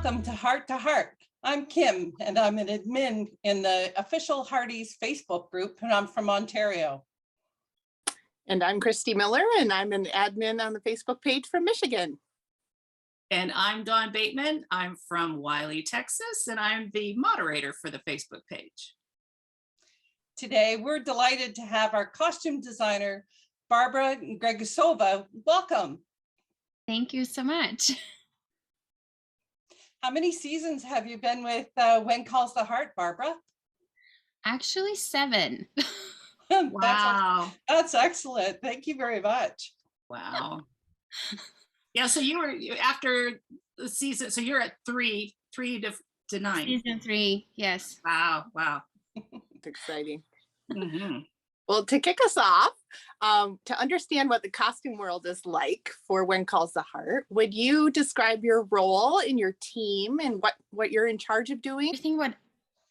welcome to Heart to Heart. I'm Kim, and I'm an admin in the official Hearties Facebook group, and I'm from Ontario. And I'm Christy Miller, and I'm an admin on the Facebook page from Michigan. And I'm Dawn Bateman. I'm from Wiley, Texas, and I'm the moderator for the Facebook page. Today, we're delighted to have our costume designer, Barbara Gregusova. Welcome. Thank you so much. How many seasons have you been with When Calls the Heart, Barbara? Actually, 7. Wow. That's excellent. Thank you very much. Wow. Yeah, so you were after the season, so you're at 3 to 9. Season 3, yes. Wow. It's exciting. Mm-hmm. Well, to kick us off, to understand what the costume world is like for When Calls the Heart, would you describe your role in your team and what you're in charge of doing? Everything what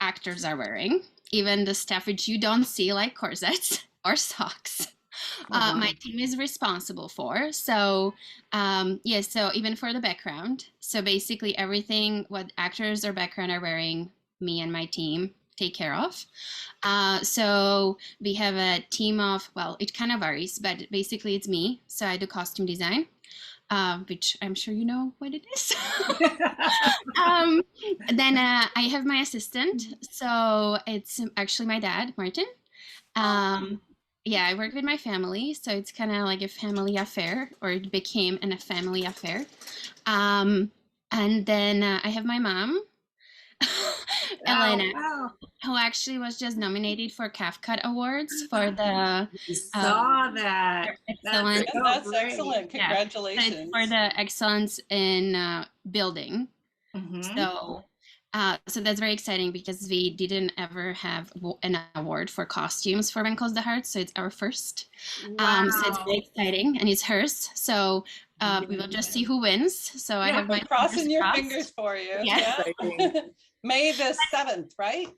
actors are wearing, even the stuff which you don't see, like corsets or socks, my team is responsible for. So so even for the background, so basically everything what actors or background are wearing, me and my team take care of. So we have a team of, well, it kind of varies, but basically it's me. So I do costume design, which I'm sure you know what it is. Then I have my assistant. So it's actually my dad, Martin. I work with my family. So it's kind of like a family affair, or it became a family affair. And then I have my mom, Elena, who actually was just nominated for CAFCUT Awards for the saw that. Excellent. That's excellent. Congratulations. Yeah. For the excellence in building. Mm-hmm. So that's very exciting because we didn't ever have an award for costumes for When Calls the Heart, so it's our first. Wow. So it's very exciting, and it's hers. So we will just see who wins. So I have my crossing your fingers for you. Yeah. May the 7th, right?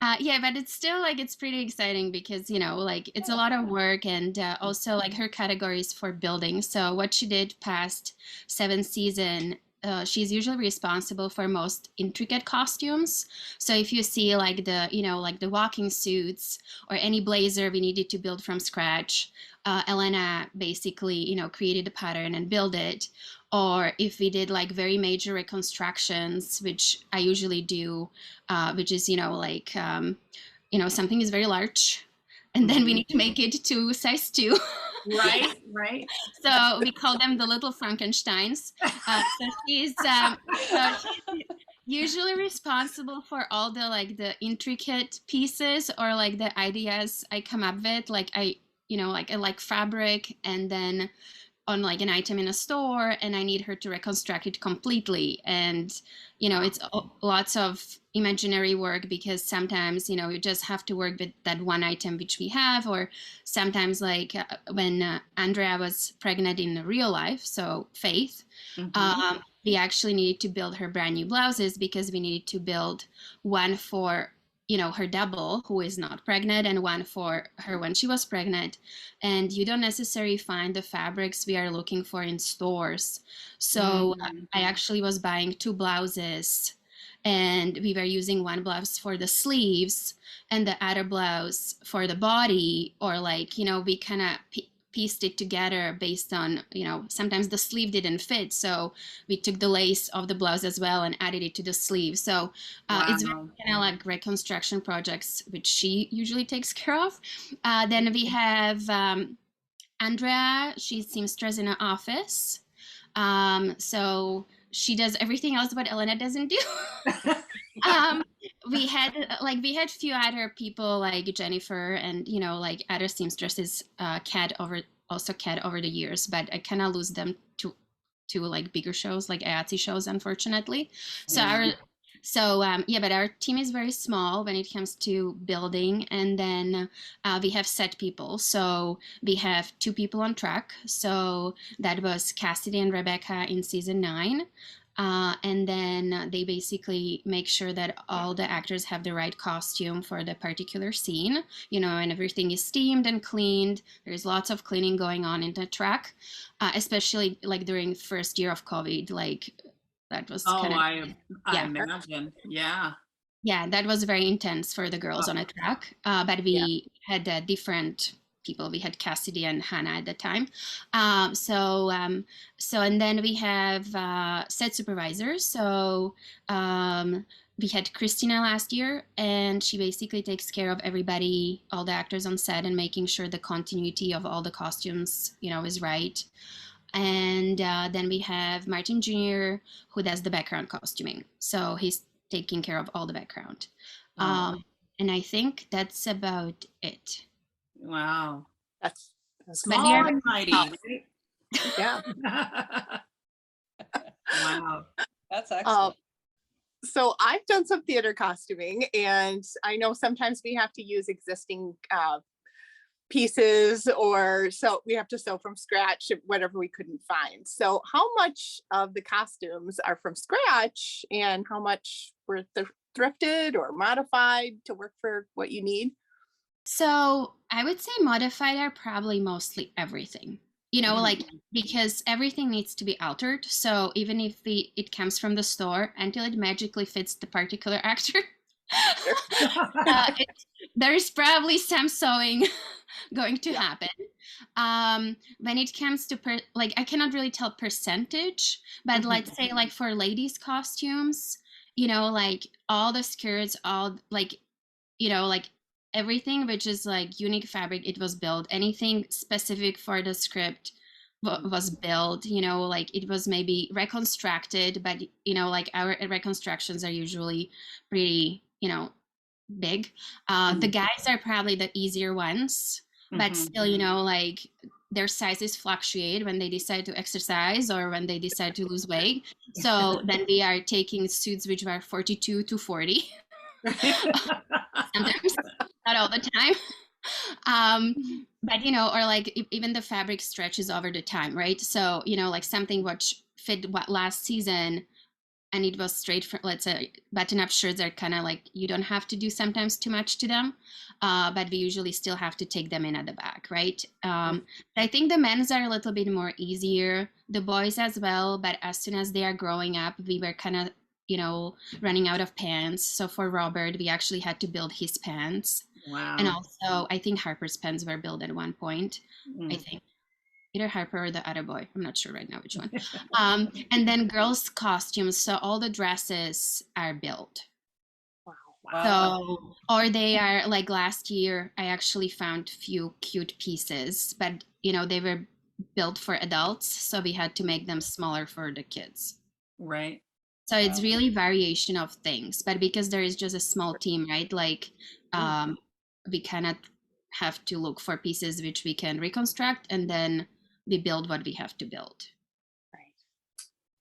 But it's still it's pretty exciting because it's a lot of work, and also her categories for building. So what she did past 7 season, she's usually responsible for most intricate costumes. So if you see the walking suits or any blazer we needed to build from scratch, Elena basically created the pattern and built it. Or if we did very major reconstructions, which I usually do, which is something is very large, and then we need to make it to size 2. Right. So we call them the little Frankensteins. So she's usually responsible for all the intricate pieces or the ideas I come up with. I like fabric, and then on an item in a store, and I need her to reconstruct it completely. And it's lots of imaginary work, because sometimes you just have to work with that one item which we have, or sometimes when Andrea was pregnant in real life, so Faith, we actually needed to build her brand new blouses, because we needed to build one for her double who is not pregnant, and one for her when she was pregnant. And you don't necessarily find the fabrics we are looking for in stores. So I actually was buying 2 blouses, and we were using one blouse for the sleeves and the other blouse for the body, or we kind of pieced it together based on, sometimes the sleeve didn't fit. So we took the lace of the blouse as well and added it to the sleeve. So it's kind of reconstruction projects, which she usually takes care of. Then we have Andrea. She's seamstress in an office. So she does everything else but Elena doesn't do. We had few other people like Jennifer and other seamstresses CAD over the years, but I kind of lose them to bigger shows like IATSE shows, unfortunately. But our team is very small when it comes to building. And then we have set people. So we have 2 people on track. So that was Cassidy and Rebecca in season 9. And then they basically make sure that all the actors have the right costume for the particular scene, and everything is steamed and cleaned. There's lots of cleaning going on in the track, especially during first year of COVID. That was Oh, kind of, I yeah. imagine. Yeah. Yeah, that was very intense for the girls Oh. on a track. But Yeah. we had different people. We had Cassidy and Hannah at the time. And then we have set supervisors. So we had Christina last year, and she basically takes care of everybody, all the actors on set, and making sure the continuity of all the costumes, is right. And then we have Martin Jr., who does the background costuming. So he's taking care of all the background. Oh, And I think that's about it. wow. That's Small we are- and mighty. Right? yeah. Wow. That's excellent. So I've done some theater costuming, and I know sometimes we have to use existing pieces, or so we have to sew from scratch whatever we couldn't find. So how much of the costumes are from scratch, and how much were thrifted or modified to work for what you need? So I would say modified are probably mostly everything, like because everything needs to be altered. So even if it comes from the store, until it magically fits the particular actor, there's probably some sewing going to happen. When it comes to I cannot really tell percentage, but let's say like for ladies' costumes, like all the skirts, all like everything which is like unique fabric, it was built. Anything specific for the script was built, like it was maybe reconstructed, but like our reconstructions are usually pretty, big. The guys are probably the easier ones, but still, like their sizes fluctuate when they decide to exercise or when they decide to lose weight. So then we are taking suits which are 42 to 40. Sometimes, not all the time. But or like even the fabric stretches over the time, right? So like something which fit what last season, and it was straight from, let's say, button-up shirts are kind of like, you don't have to do sometimes too much to them, but we usually still have to take them in at the back, right? I think the men's are a little bit more easier, the boys as well, but as soon as they are growing up, we were kind of running out of pants. So for Robert, we actually had to build his pants. Wow. And also, I think Harper's pants were built at one point. I think either Harper or the other boy. I'm not sure right now which one. And then girls' costumes. So all the dresses are built. Wow. So, or they are like last year, I actually found few cute pieces, but they were built for adults. So we had to make them smaller for the kids. Right. So it's really variation of things, but because there is just a small team, right? Like we cannot have to look for pieces which we can reconstruct, and then we build what we have to build. Right.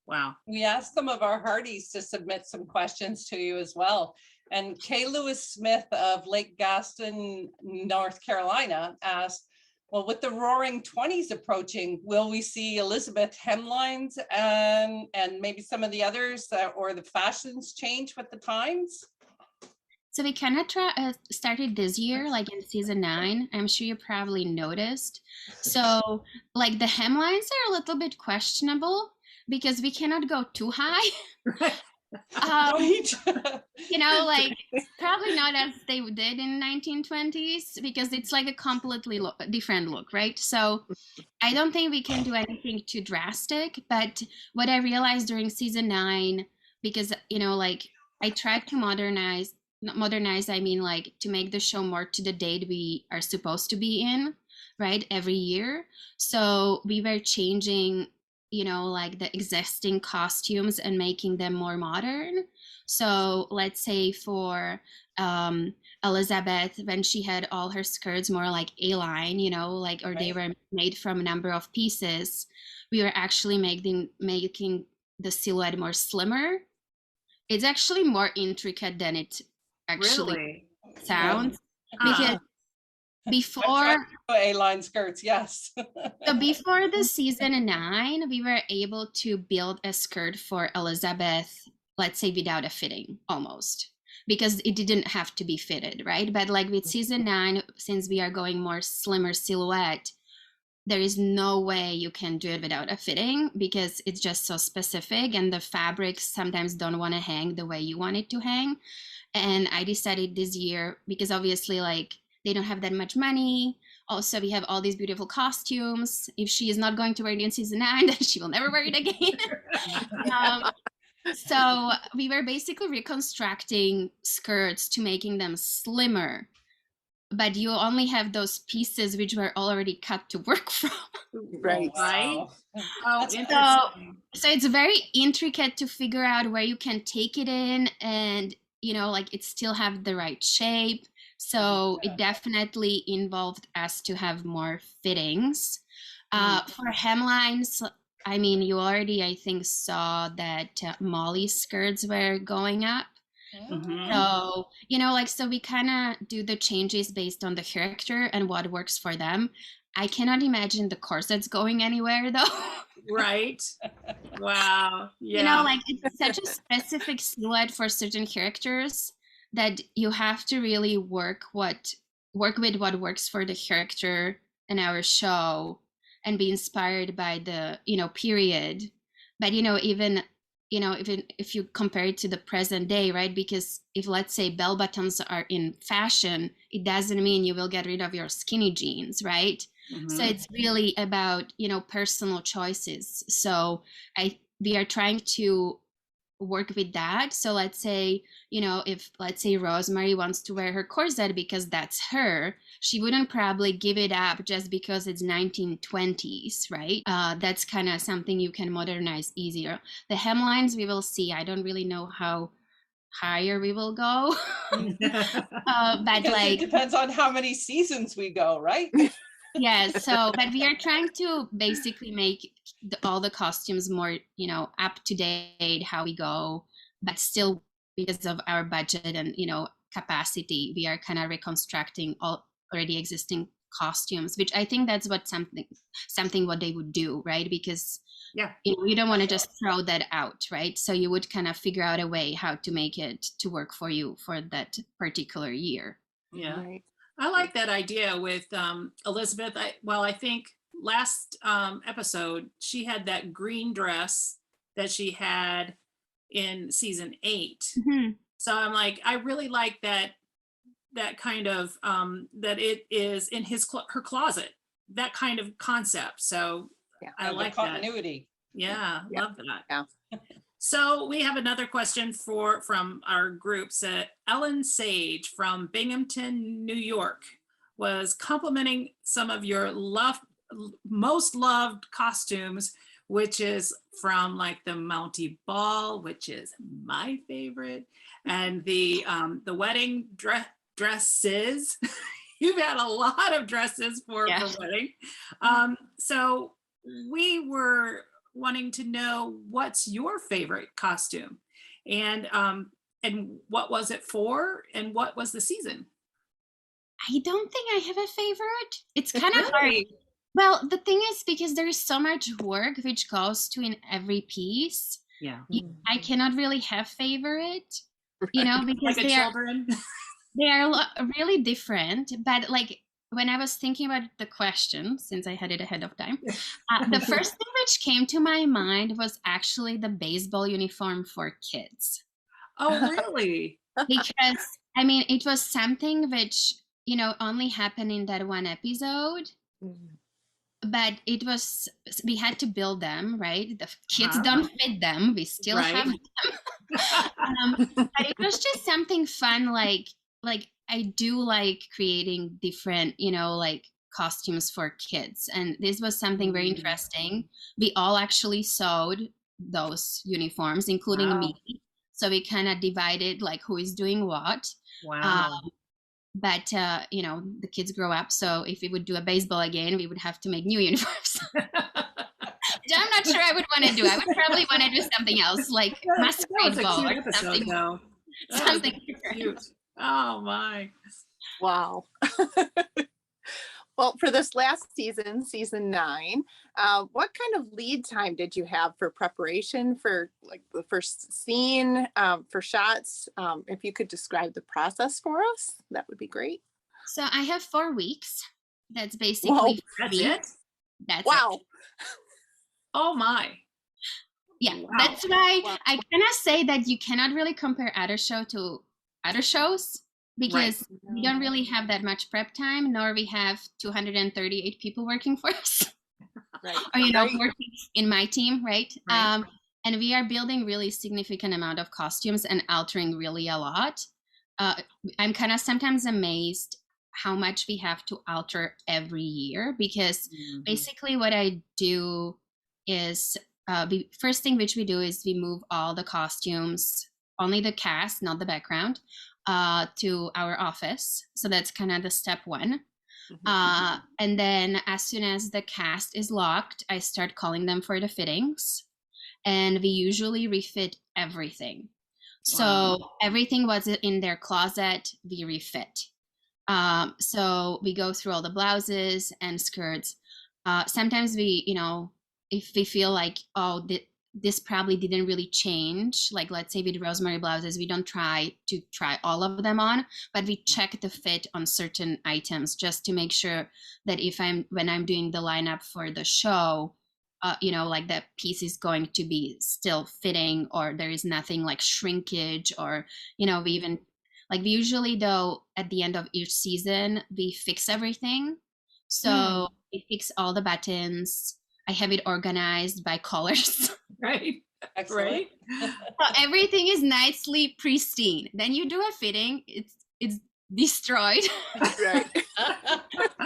Wow. We asked some of our Hearties to submit some questions to you as well. And Kay Lewis Smith of Lake Gaston, North Carolina asked, well, with the Roaring 20s approaching, will we see Elizabeth hemlines and maybe some of the others or the fashions change with the times? So we kind of started this year, like in season 9. I'm sure you probably noticed. So like the hemlines are a little bit questionable because we cannot go too high. Like probably not as they did in 1920s, because it's like a completely different look, right? So I don't think we can do anything too drastic. But what I realized during season 9, because like I tried to modernize, I mean like to make the show more to the date we are supposed to be in, right, every year. So we were changing like the existing costumes and making them more modern. So let's say for Elizabeth, when she had all her skirts more like A-line, like, or they were made from a number of pieces, we were actually making the silhouette more slimmer. It's actually more intricate than it actually sounds. Because before A-line skirts, yes. So before the season 9, we were able to build a skirt for Elizabeth, let's say without a fitting, almost, because it didn't have to be fitted, right? But like with season 9, since we are going more slimmer silhouette, there is no way you can do it without a fitting because it's just so specific, and the fabrics sometimes don't want to hang the way you want it to hang. And I decided this year, because obviously like they don't have that much money. Also, we have all these beautiful costumes. If she is not going to wear it in season 9, then she will never wear it again. So we were basically reconstructing skirts to making them slimmer, but you only have those pieces which were already cut to work from. Right. Right? Oh, That's interesting. So it's very intricate to figure out where you can take it in, and you know, like it still have the right shape. So Yeah. it definitely involved us to have more fittings. For hemlines, I mean, you already, I think, saw that Molly's skirts were going up. Mhm. So, you know, like, so we kind of do the changes based on the character and what works for them. I cannot imagine the corsets going anywhere though. Right. Wow. Yeah. You know, like it's such a specific silhouette for certain characters that you have to really work with what works for the character in our show and be inspired by the, you know, period. But you know, even if you compare it to the present day, right? Because if let's say bell buttons are in fashion, it doesn't mean you will get rid of your skinny jeans, right? So Mhm. it's really about, you know, personal choices. So we are trying to work with that. So let's say, you know, if let's say Rosemary wants to wear her corset because that's her, she wouldn't probably give it up just because it's 1920s, right? That's kind of something you can modernize easier. The hemlines we will see. I don't really know how higher we will go. But Because it like, depends on how many seasons we go, right? yes, so but we are trying to basically make all the costumes more, you know, up to date how we go, but still because of our budget and, you know, capacity, we are kind of reconstructing all already existing costumes, which I think that's what something what they would do, right? Because Yeah. you know, you don't want to just throw that out, right? So you would kind of figure out a way how to make it to work for you for that particular year. Yeah. Right. I like that idea with Elizabeth. I think last episode she had that green dress that she had in season 8. Mhm. So I'm like, I really like that kind of that it is in her closet, that kind of concept. So Yeah. I The like that. continuity. Yeah, Yeah. love that. Yeah. So we have another question from our groups. Ellen Sage from Binghamton, New York, was complimenting some of your most loved costumes, which is from like the Mountie Ball, which is my favorite, and the wedding dresses. You've had a lot of dresses for wedding. So we were wanting to know what's your favorite costume, and what was it for, and what was the season? I don't think I have a favorite. It's kind of hard. Really? Well, the thing is, because there is so much work which goes to in every piece, Yeah. I cannot really have favorite, you know, because Like a children. they are really different. But like when I was thinking about the question, since I had it ahead of time, the first thing which came to my mind was actually the baseball uniform for kids. Oh, really? Because I mean, it was something which, you know, only happened in that one episode, but it was, we had to build them, right? The kids don't fit them, we still have them. But it was just something fun, like I do like creating different, you know, like costumes for kids, and this was something very interesting. We all actually sewed those uniforms, including me, so we kind of divided like who is doing what. Wow. But you know, the kids grow up, so if we would do a baseball again, we would have to make new uniforms. Which I'm not sure I would want to do. I would probably want to do something else, like masquerade ball or something. Something cute. Oh my. Wow. Well, for this last season, season 9, what kind of lead time did you have for preparation for like the first scene, for shots? If you could describe the process for us, that would be great. So I have 4 weeks. That's basically Whoa, 4 That's weeks. it? That's it. Wow. Oh my. Yeah, Wow. that's why Wow. I cannot say that you cannot really compare other show to other shows, because we don't really have that much prep time, nor we have 238 people working for us. Right. Or Right. working in my team, right? Right. And we are building really significant amount of costumes and altering really a lot. I'm kind of sometimes amazed how much we have to alter every year, because basically what I do is first thing which we do is we move all the costumes, only the cast, not the background, to our office. So that's kind of the step one. And then as soon as the cast is locked, I start calling them for the fittings, and we usually refit everything. So everything was in their closet, we refit. So we go through all the blouses and skirts. Sometimes we, if we feel like, oh, this probably didn't really change, like let's say with rosemary blouses, we don't try all of them on, but we check the fit on certain items just to make sure that when I'm doing the lineup for the show, like that piece is going to be still fitting, or there is nothing like shrinkage, or we even like, we usually though at the end of each season we fix everything. So we fix all the buttons. I have it organized by colors. Right. Excellent. Right. So everything is nicely pristine. Then you do a fitting, it's destroyed. Right.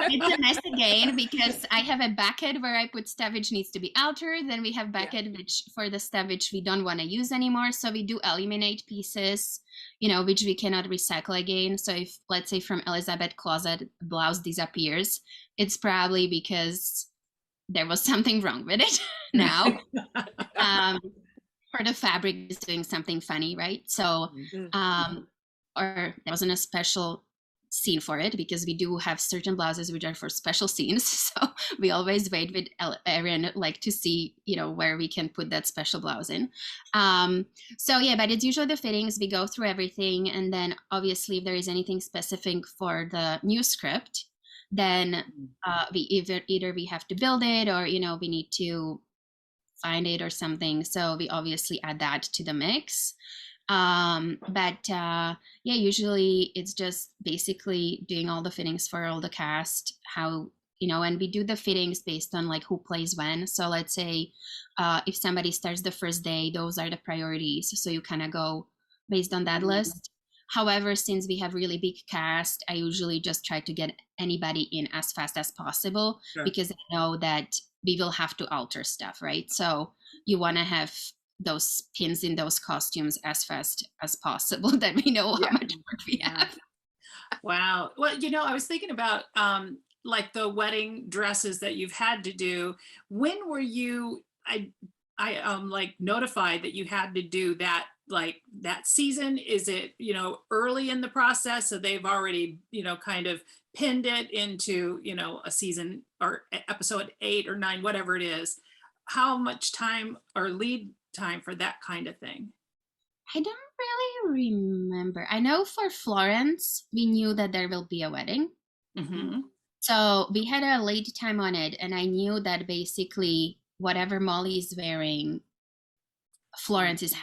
It's a mess again, because I have a bucket where I put stuff which needs to be altered. Then we have bucket which for the stuff which we don't want to use anymore. So we do eliminate pieces, which we cannot recycle again. So if, let's say, from Elizabeth closet blouse disappears, it's probably because there was something wrong with it now. Or the fabric is doing something funny, right? So, or there wasn't a special scene for it, because we do have certain blouses which are for special scenes. So we always wait with Erin, like, to see, where we can put that special blouse in. So yeah, but it's usually the fittings. We go through everything. And then obviously if there is anything specific for the new script, then we either we have to build it, or we need to find it or something. So we obviously add that to the mix. But yeah, usually it's just basically doing all the fittings for all the cast, how and we do the fittings based on like who plays when. So let's say if somebody starts the first day, those are the priorities, so you kind of go based on that list. However, since we have really big cast, I usually just try to get anybody in as fast as possible, because I know that we will have to alter stuff, right? So you want to have those pins in those costumes as fast as possible, that we know how much work we have. Wow. Well, I was thinking about like the wedding dresses that you've had to do. When were you, I like notified that you had to do that, like that season? Is it, early in the process, so they've already, kind of pinned it into, a season or episode 8 or 9, whatever it is? How much time or lead time for that kind of thing? I don't really remember. I know for Florence, we knew that there will be a wedding. So we had a lead time on it, and I knew that basically whatever Molly is wearing, Florence is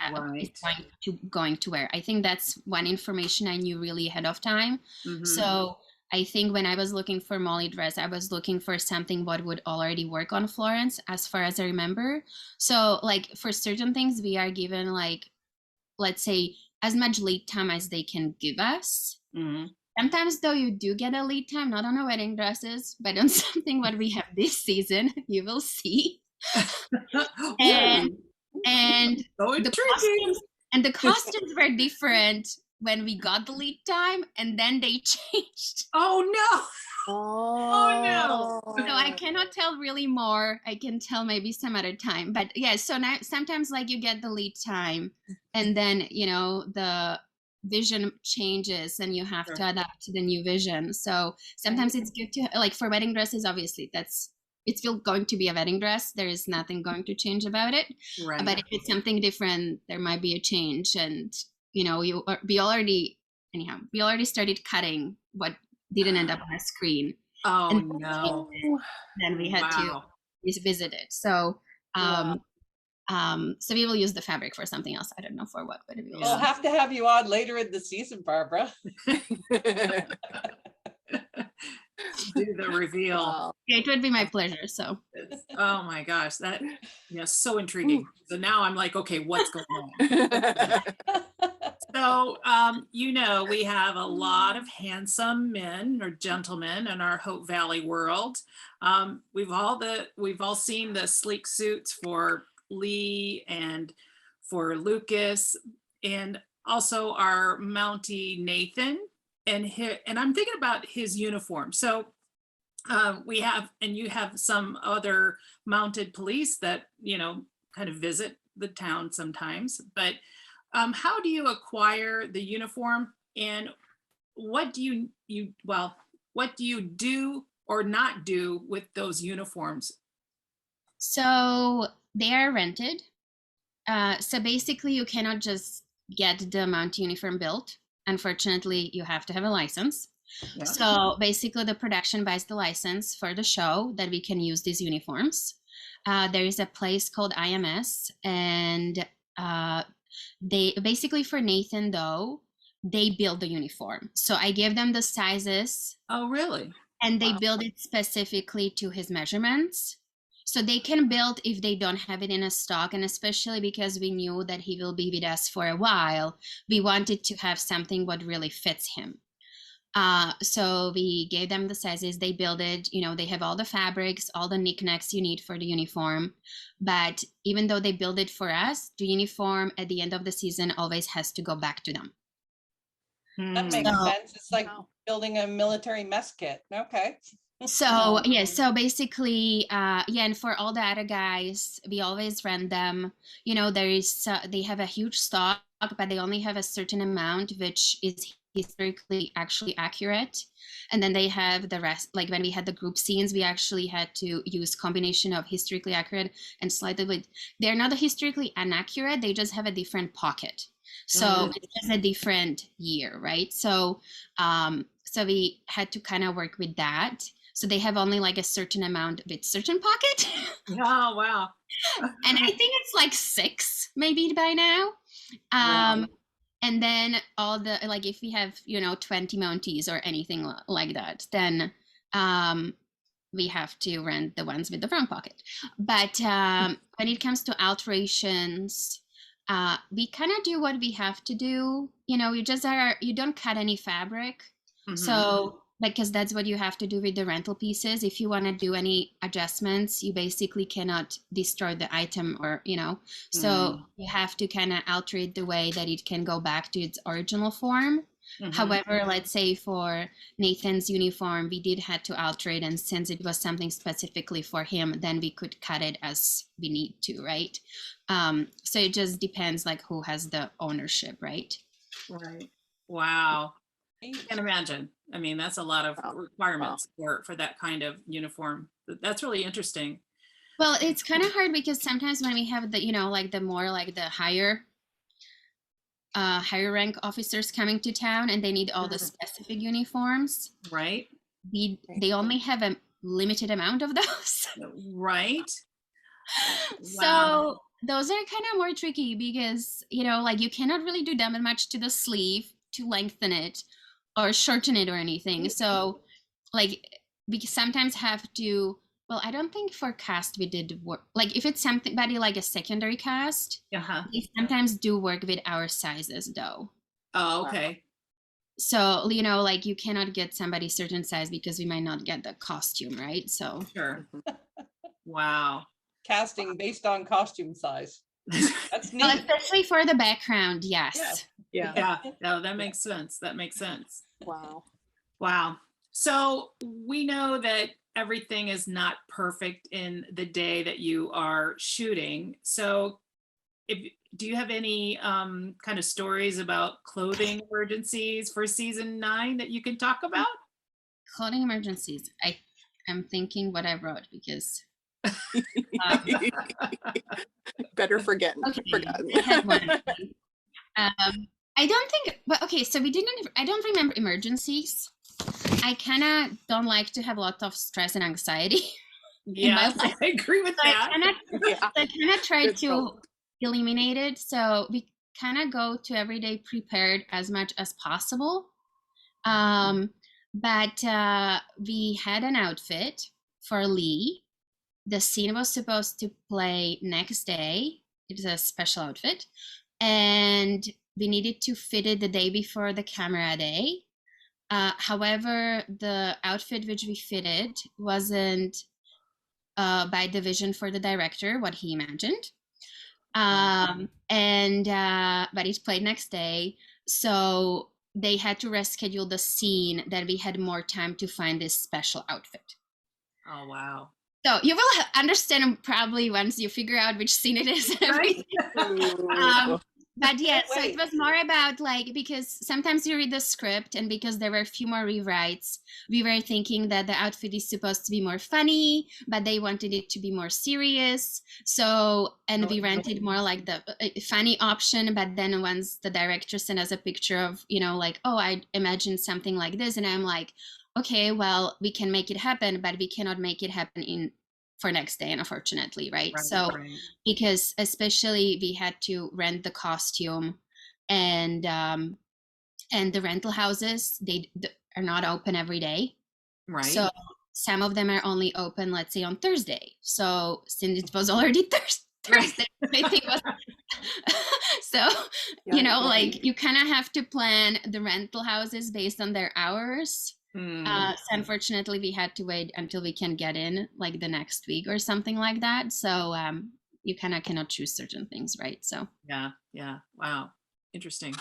going to wear. I think that's one information I knew really ahead of time. So I think when I was looking for Molly dress, I was looking for something what would already work on Florence, as far as I remember. So like for certain things, we are given like, let's say, as much lead time as they can give us. Sometimes though you do get a lead time, not on our wedding dresses, but on something what we have this season, you will see. And the costumes were different when we got the lead time, and then they changed. Oh no. Oh no. So I cannot tell really more. I can tell maybe some other time. But yeah, so now sometimes like you get the lead time, and then the vision changes and you have to adapt to the new vision. So sometimes it's good to, like, for wedding dresses, obviously it's still going to be a wedding dress. There is nothing going to change about it. Right. But if it's something different, there might be a change. And we already started cutting what didn't end up on a screen. Oh and no. then we had to is visited. So so we will use the fabric for something else. I don't know for what, but we will. We'll have to have you on later in the season, Barbara. Do the reveal. Wow. Yeah, it would be my pleasure. So Oh my gosh, that so intriguing. So now I'm like, okay, what's going on? So, we have a lot of handsome men or gentlemen in our Hope Valley world. We've all seen the sleek suits for Lee and for Lucas, and also our Mountie Nathan. And I'm thinking about his uniform. So you have some other mounted police that kind of visit the town sometimes, but how do you acquire the uniform, and what do you do or not do with those uniforms? so they are rented. So basically you cannot just get the mount uniform built. Unfortunately, you have to have a license. Yeah. So basically the production buys the license for the show that we can use these uniforms. There is a place called IMS, and they basically, for Nathan though, they build the uniform. So I give them the sizes. Oh, really? And they Wow. build it specifically to his measurements. So they can build if they don't have it in a stock, and especially because we knew that he will be with us for a while, we wanted to have something what really fits him. So we gave them the sizes, they build it, they have all the fabrics, all the knickknacks you need for the uniform. But even though they build it for us, the uniform at the end of the season always has to go back to them. That makes So- sense. It's like Wow. building a military mess kit. Okay. So yeah, so basically, and for all the other guys, we always rent them. They have a huge stock, but they only have a certain amount, which is historically actually accurate. And then they have the rest. Like when we had the group scenes, we actually had to use combination of historically accurate and slightly. They're not historically inaccurate. They just have a different pocket. So it's just a different year, right? So we had to kind of work with that. So they have only like a certain amount with certain pocket. Oh, wow. And I think it's like 6 maybe by now. Wow. And then all the, like if we have, 20 Mounties or anything like that, then we have to rent the ones with the front pocket. But when it comes to alterations, we kind of do what we have to do. You don't cut any fabric. Mhm. So, because that's what you have to do with the rental pieces. If you want to do any adjustments, you basically cannot destroy the item or, so you have to kind of alter it the way that it can go back to its original form. Mhm. However, let's say for Nathan's uniform, we did had to alter it. And since it was something specifically for him, then we could cut it as we need to, right? So it just depends like who has the ownership, right? Right. Wow. I can't imagine. I mean, that's a lot of Wow. requirements for that kind of uniform. That's really interesting. Well, it's kind of hard because sometimes when we have the, the more like the higher rank officers coming to town and they need all the specific uniforms, Right? they only have a limited amount of those. Right. So those are kind of more tricky because, like you cannot really do that much to the sleeve to lengthen it or shorten it or anything. So like we sometimes have to, well, I don't think for cast we did work. Like if it's something like a secondary cast, Uh-huh. we sometimes do work with our sizes though. Oh, okay. So, like you cannot get somebody certain size because we might not get the costume, right? So Sure. Wow. Casting based on costume size. That's well, neat. especially for the background, yes. Yeah. Yeah. No, that makes sense. That makes sense. Wow. Wow. So we know that everything is not perfect in the day that you are shooting. So do you have any kind of stories about clothing emergencies for season 9 that you can talk about? Clothing emergencies. I'm thinking what I wrote because Better forget. okay, Forgotten. I had one. I don't think, but okay, so I don't remember emergencies. I kind of don't like to have a lot of stress and anxiety. in my Yes, life. I agree with So I that. kind of Yeah. I kind of tried Good to goal. eliminate it. So we kind of go to every day prepared as much as possible. But we had an outfit for Lee. The scene was supposed to play next day. It was a special outfit. And we needed to fit it the day before the camera day. However, the outfit which we fitted wasn't by the vision for the director, what he imagined. But it played next day. So they had to reschedule the scene that we had more time to find this special outfit. Oh, wow. So you will understand probably once you figure out which scene it is and everything. Ooh. But yeah, Can't so it wait. was more about like, because sometimes you read the script and because there were a few more rewrites, we were thinking that the outfit is supposed to be more funny, but they wanted it to be more serious. So, and we rented more like the funny option. But then once the director sent us a picture of, like, oh, I imagined something like this. And I'm like, okay, well, we can make it happen, but we cannot make it happen for next day, unfortunately, right? So because especially we had to rent the costume, and the rental houses, they are not open every day, Right. so some of them are only open, let's say, on Thursday. So since it was already Thursday, everything was so like you kind of have to plan the rental houses based on their hours. So unfortunately, we had to wait until we can get in like the next week or something like that. So you kind of cannot choose certain things, right? So Yeah. Wow. Interesting.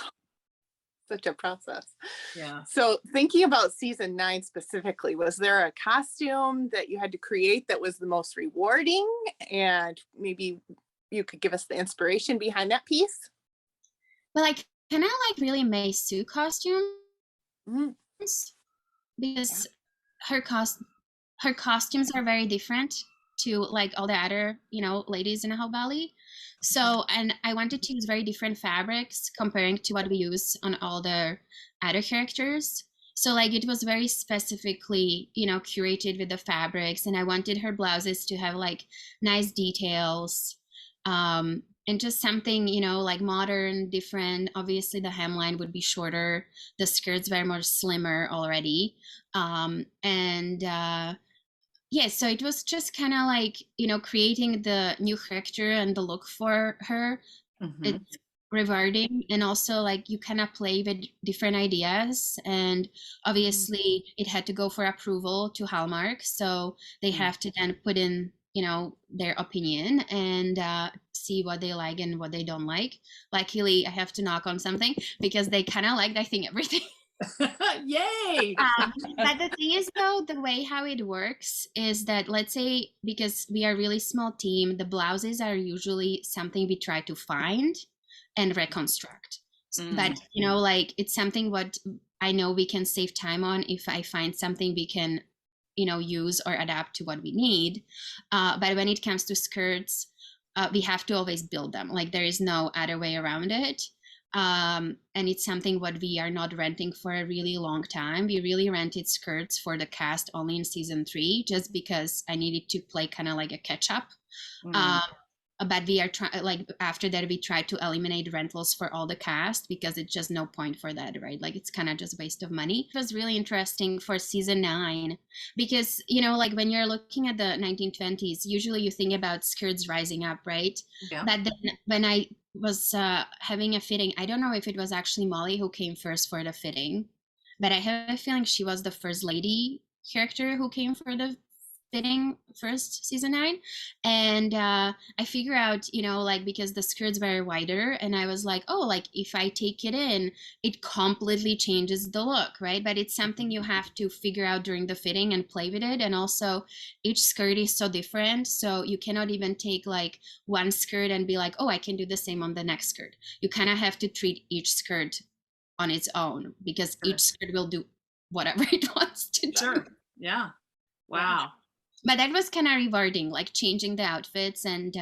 Such a process. Yeah. So thinking about season 9 specifically, was there a costume that you had to create that was the most rewarding? And maybe you could give us the inspiration behind that piece? Well, I kind of like really May Sue costumes. Mhm. Because her costumes are very different to like all the other ladies in Hell Valley. So, and I wanted to use very different fabrics comparing to what we use on all the other characters. So like it was very specifically curated with the fabrics, and I wanted her blouses to have like nice details, and just something like modern, different. Obviously the hemline would be shorter, the skirts very much slimmer already, yeah, so it was just kind of like creating the new character and the look for her. It's rewarding, and also like you kind of play with different ideas, and obviously it had to go for approval to Hallmarks, so they have to then put in their opinion and see what they like and what they don't like. Luckily, I have to knock on something because they kind of liked, I think, everything. Yay! But the thing is, though, the way how it works is that, let's say, because we are a really small team, the blouses are usually something we try to find and reconstruct. But like it's something what I know we can save time on if I find something we can use or adapt to what we need. But when it comes to skirts, we have to always build them. Like there is no other way around it. And it's something what we are not renting for a really long time. We really rented skirts for the cast only in season 3, just because I needed to play kind of like a catch up. But we are trying, like after that we tried to eliminate rentals for all the cast because it's just no point for that, right? Like it's kind of just waste of money. It was really interesting for season 9 because like when you're looking at the 1920s, usually you think about skirts rising up, right? Yeah. But then when I was having a fitting, I don't know if it was actually Molly who came first for the fitting, but I have a feeling she was the first lady character who came for the fitting first, season 9. And I figure out like because the skirt's very wider, and I was like, oh, like if I take it in, it completely changes the look, right? But it's something you have to figure out during the fitting and play with it. And also each skirt is so different, so you cannot even take like one skirt and be like, oh, I can do the same on the next skirt. You kind of have to treat each skirt on its own because each skirt will do whatever it wants to do. Sure. Yeah. Wow. But that was kind of rewarding, like changing the outfits. And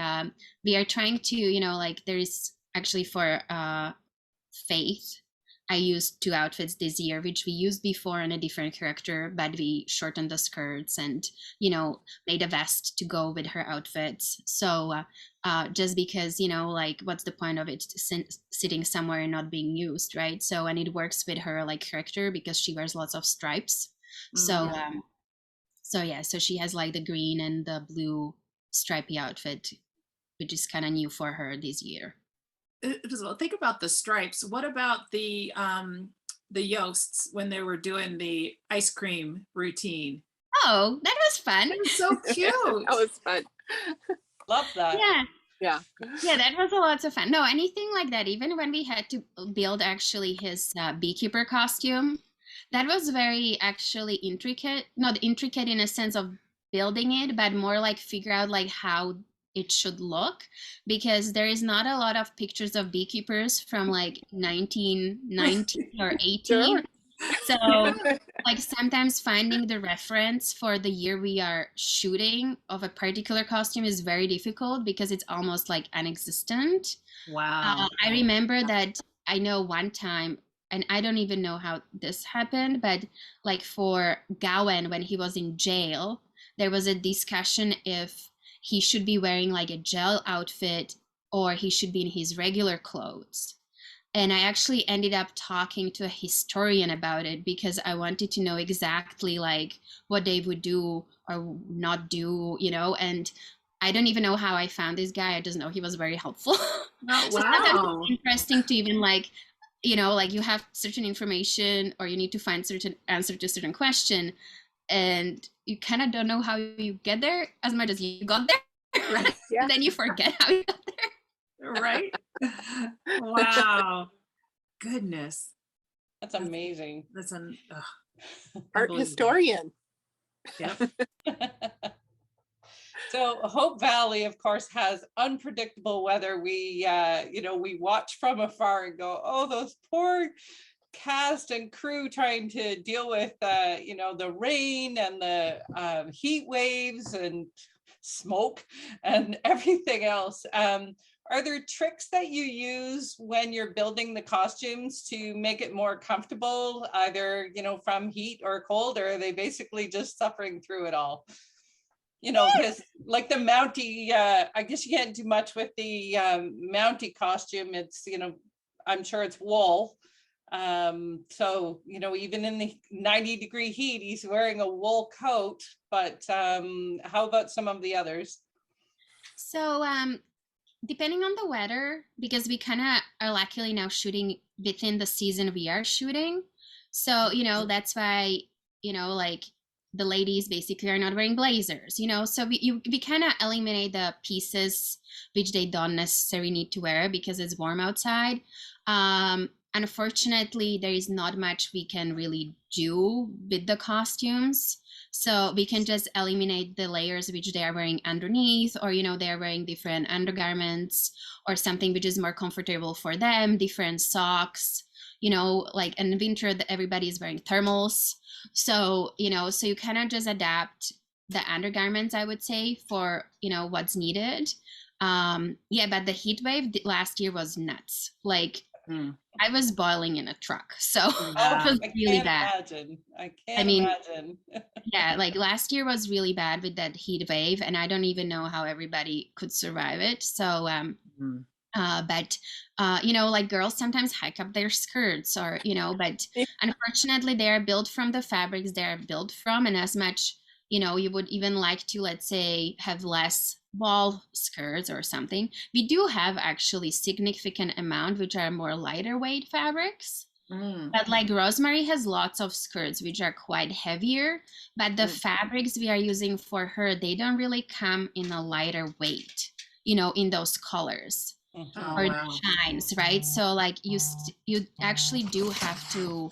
we are trying to like there is actually for Faith, I used 2 outfits this year, which we used before in a different character, but we shortened the skirts and, you know, made a vest to go with her outfits. So just because, you know, like, what's the point of it sitting somewhere and not being used, right? So, and it works with her like character because she wears lots of stripes. So, so yeah, so she has like the green and the blue stripy outfit, which is kind of new for her this year. Well, think about the stripes. What about the Yosts when they were doing the ice cream routine? Oh, that was fun. It was so cute. That was fun. Love that. Yeah. Yeah, that was a lot of fun. No, anything like that, even when we had to build actually his beekeeper costume, that was very actually intricate. Not intricate in a sense of building it, but more like figure out like how it should look, because there is not a lot of pictures of beekeepers from like 1990 or 18. Sure. So like sometimes finding the reference for the year we are shooting of a particular costume is very difficult because it's almost like non-existent. Wow. I remember that I know one time, and I don't even know how this happened, but like for Gowan, when he was in jail, there was a discussion if he should be wearing like a jail outfit or he should be in his regular clothes. And I actually ended up talking to a historian about it because I wanted to know exactly like what they would do or not do, you know, and I don't even know how I found this guy. I just know he was very helpful. Oh, So sometimes wow. it's interesting to even like, you know, like you have certain information or you need to find certain answer to a certain question and you kind of don't know how you get there as much as you got there. Right. Yeah. And then you forget how you got there. Right. Wow. Goodness. That's amazing. That's an Art unbelievable. historian. Yep. So Hope Valley, of course, has unpredictable weather. We, you know, we watch from afar and go, oh, those poor cast and crew trying to deal with, you know, the rain and the heat waves and smoke and everything else. Are there tricks that you use when you're building the costumes to make it more comfortable, either, you know, from heat or cold, or are they basically just suffering through it all? You know, because like the Mountie, I guess you can't do much with the Mountie costume. It's, you know, I'm sure it's wool. So, you know, even in the 90-degree heat, he's wearing a wool coat, but how about some of the others? So depending on the weather, because we kind of are luckily now shooting within the season we are shooting. So, you know, that's why, you know, like the ladies basically are not wearing blazers, you know, so we kind of eliminate the pieces which they don't necessarily need to wear because it's warm outside. Unfortunately, there is not much we can really do with the costumes. So we can just eliminate the layers which they are wearing underneath, or, you know, they're wearing different undergarments or something which is more comfortable for them, different socks, you know, like in winter, everybody is wearing thermals. So, you know, so you kind of just adapt the undergarments, I would say, for, you know, what's needed. Yeah, but the heat wave last year was nuts. Like, I was boiling in a truck, so it was really bad. I can't imagine. Yeah, like last year was really bad with that heat wave, and I don't even know how everybody could survive it. So, but you know, like girls sometimes hike up their skirts, or, you know, but unfortunately, they are built from the fabrics they are built from, and as much, you know, you would even like to, let's say, have less ball skirts or something. We do have actually significant amount which are more lighter weight fabrics. But like Rosemary has lots of skirts which are quite heavier, but the fabrics we are using for her, they don't really come in a lighter weight, you know, in those colors or shines, right? So like you actually do have to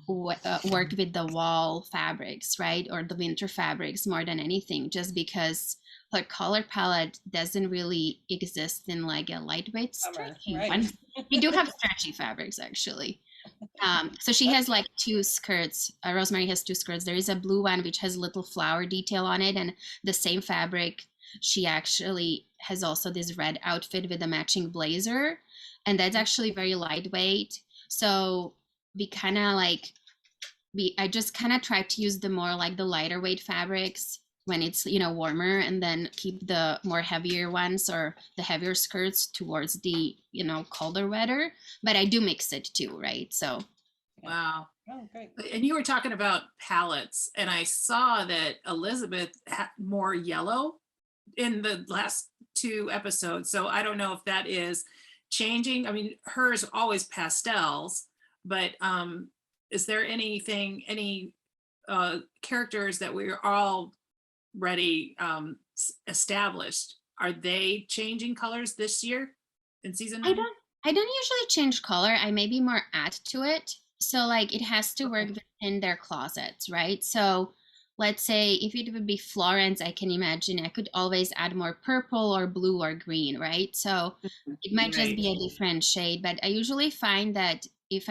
work with the wall fabrics, right? Or the winter fabrics more than anything, just because her color palette doesn't really exist in like a lightweight stretchy one. We do have stretchy fabrics actually. So she has like 2 skirts. Rosemary has 2 skirts. There is a blue one which has a little flower detail on it, and the same fabric. She actually has also this red outfit with a matching blazer, and that's actually very lightweight. So we kind of like, I just kind of try to use the more like the lighter weight fabrics when it's, you know, warmer, and then keep the more heavier ones or the heavier skirts towards the, you know, colder weather. But I do mix it too, right? So. Wow. Oh, great. And you were talking about palettes, and I saw that Elizabeth had more yellow in the last 2 episodes. So I don't know if that is changing. I mean, hers always pastels, but is there anything, any characters that we're already established? Are they changing colors this year in season 9? I don't usually change color. I maybe more add to it. So like it has to work within their closets, right? So let's say if it would be Florence, I can imagine I could always add more purple or blue or green, right? So it might just be a different shade, but I usually find that if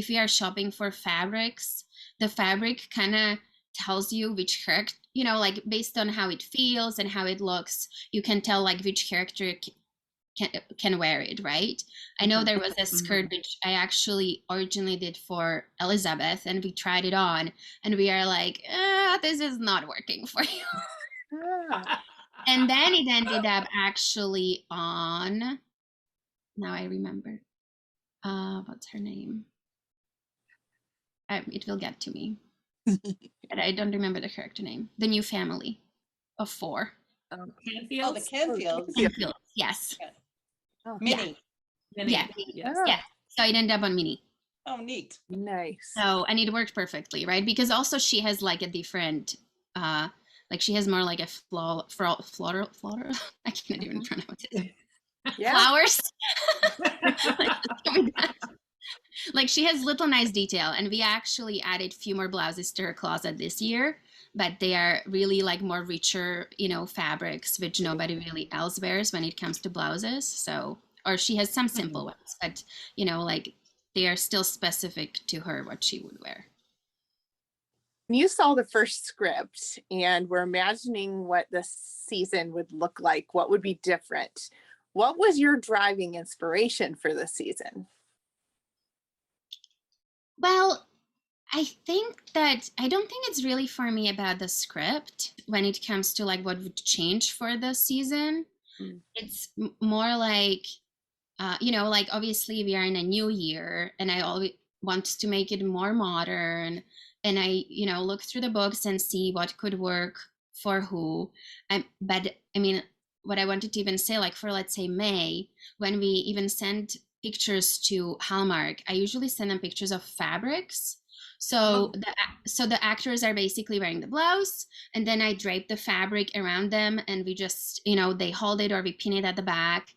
we are shopping for fabrics, the fabric kind of tells you which character, you know, like based on how it feels and how it looks, you can tell like which character can wear it, right? I know there was a skirt which I actually originally did for Elizabeth, and we tried it on, and we are like, this is not working for you. And then it ended up actually on, now I remember, what's her name? It will get to me. But I don't remember the character name. The new family of 4. Oh, the Canfields. Canfields, yes. Yeah. Oh, Mini. Yeah. Yes. Yeah. So it ended up on Mini. Oh, neat. Nice. So, and it worked perfectly, right? Because also she has like a different, like she has more like a floral, I can't even pronounce it. Flowers. Like she has little nice detail, and we actually added a few more blouses to her closet this year, but they are really like more richer, you know, fabrics, which nobody really else wears when it comes to blouses. So, or she has some simple ones, but you know, like they are still specific to her, what she would wear. You saw the first script and we're imagining what the season would look like, what would be different. What was your driving inspiration for this season? Well, I think that I don't think it's really for me about the script when it comes to like what would change for the season. It's more like, you know, like obviously we are in a new year, and I always want to make it more modern. And I, you know, look through the books and see what could work for who. But I mean, what I wanted to even say, like for let's say May, when we even send pictures to Hallmark, I usually send them pictures of fabrics. So the actors are basically wearing the blouse, and then I drape the fabric around them, and we just, you know, they hold it or we pin it at the back,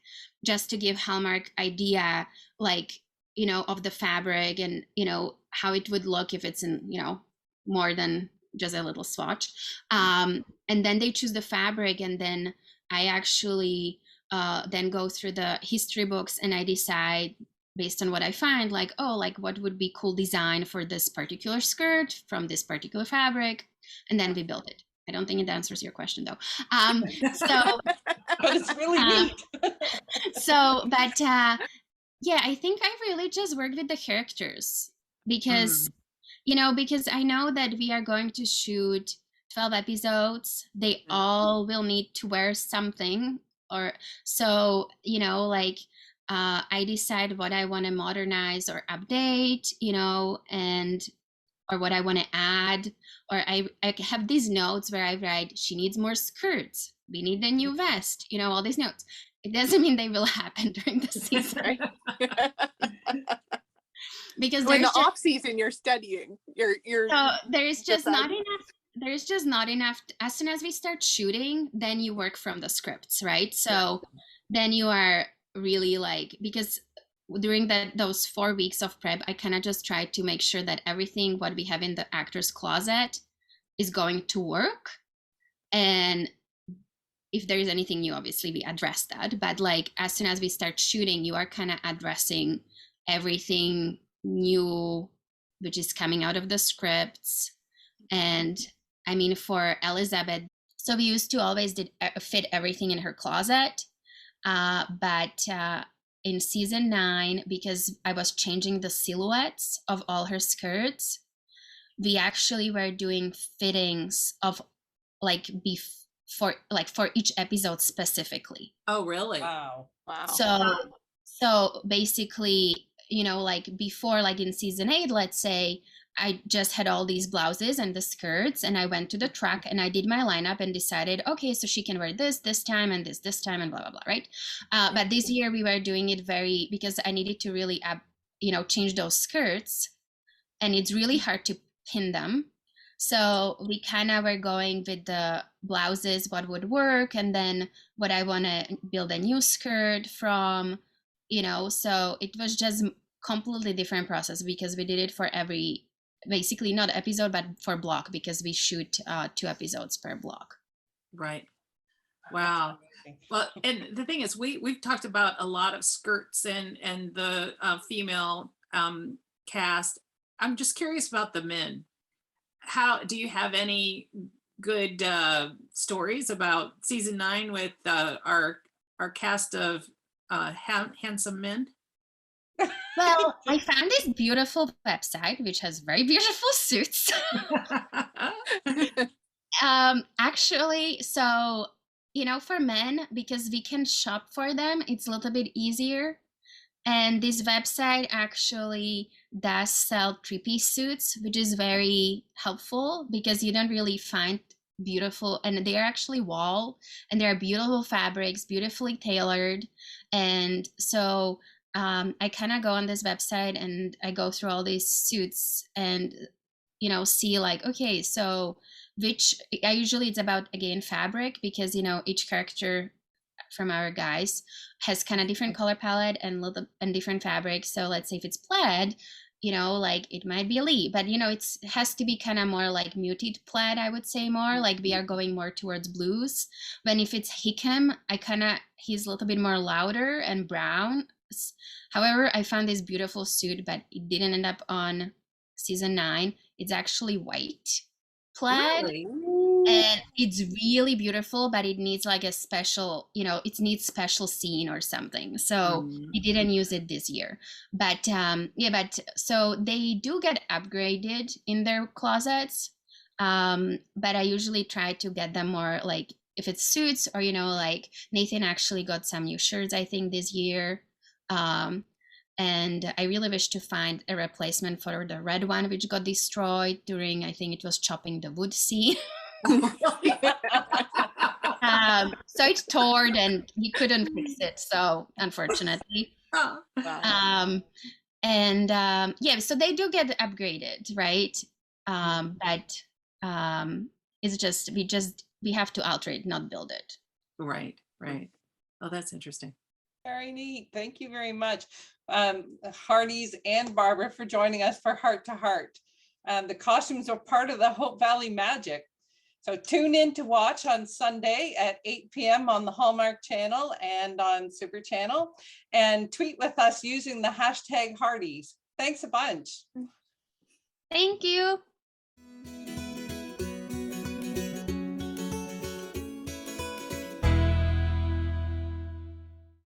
just to give Hallmark idea, like, you know, of the fabric and, you know, how it would look if it's in, you know, more than just a little swatch. And then they choose the fabric, and then I actually then go through the history books, and I decide based on what I find, like, oh, like what would be cool design for this particular skirt from this particular fabric, and then we build it. I don't think it answers your question though. But it's really neat. But yeah, I think I really just worked with the characters because, you know, because I know that we are going to shoot 12 episodes. They all will need to wear something, or so, you know, like I decide what I want to modernize or update, you know, and or what I want to add, or I have these notes where I write, she needs more skirts, we need a new vest, you know, all these notes. It doesn't mean they will happen during the season. Right? Because so in the off season, you're studying. You're so there's just not enough. There's just not enough. As soon as we start shooting, then you work from the scripts, right? So then you are really like, because during those 4 weeks of prep, I kind of just try to make sure that everything what we have in the actor's closet is going to work. And if there is anything new, obviously we address that. But like as soon as we start shooting, you are kind of addressing everything new, which is coming out of the scripts. And I mean, for Elizabeth, so we used to always fit everything in her closet. But in season 9, because I was changing the silhouettes of all her skirts, we actually were doing fittings of like for each episode specifically. Oh, really? Wow. Wow. So basically, like before, like in season 8, let's say, I just had all these blouses and the skirts, and I went to the track and I did my lineup and decided, okay, so she can wear this time and this time and blah, blah, blah, right? But this year we were doing it because I needed to really, change those skirts, and it's really hard to pin them. So we kind of were going with the blouses, what would work, and then what I want to build a new skirt from, so it was just completely different process, because we did it for every, basically not episode, but for block, because we shoot 2 episodes per block. Right. Wow. Well, and the thing is, we've talked about a lot of skirts and the female cast. I'm just curious about the men. How do you have any good stories about season 9 with our cast of handsome men? Well, I found this beautiful website which has very beautiful suits. Actually, so for men, because we can shop for them, it's a little bit easier. And this website actually does sell 3-piece suits, which is very helpful because you don't really find beautiful, and they are actually wool, and they are beautiful fabrics, beautifully tailored. And so I kind of go on this website and I go through all these suits and see like, okay, so it's about, again, fabric, because each character from our guys has kind of different color palette and different fabrics. So let's say if it's plaid, like it might be a Lee, but it has to be kind of more like muted plaid, I would say, more like we are going more towards blues. But if it's Hickam, he's a little bit more louder and brown. However, I found this beautiful suit, but it didn't end up on season 9. It's actually white plaid. Really? And it's really beautiful, but it needs like a special, it needs special scene or something. So we didn't use it this year. But so they do get upgraded in their closets. But I usually try to get them more like, if it's suits, or like Nathan actually got some new shirts, I think, this year. And I really wish to find a replacement for the red one, which got destroyed during, I think it was chopping the wood scene. So it's torn and he couldn't fix it, so unfortunately. So they do get upgraded, right? But it's just we have to alter it, not build it. Right. Oh, that's interesting. Very neat. Thank you very much, Hearties and Barbara, for joining us for Heart to Heart. The costumes are part of the Hope Valley magic. So tune in to watch on Sunday at 8 p.m. on the Hallmark channel and on Super Channel, and tweet with us using the hashtag Hearties. Thanks a bunch. Thank you.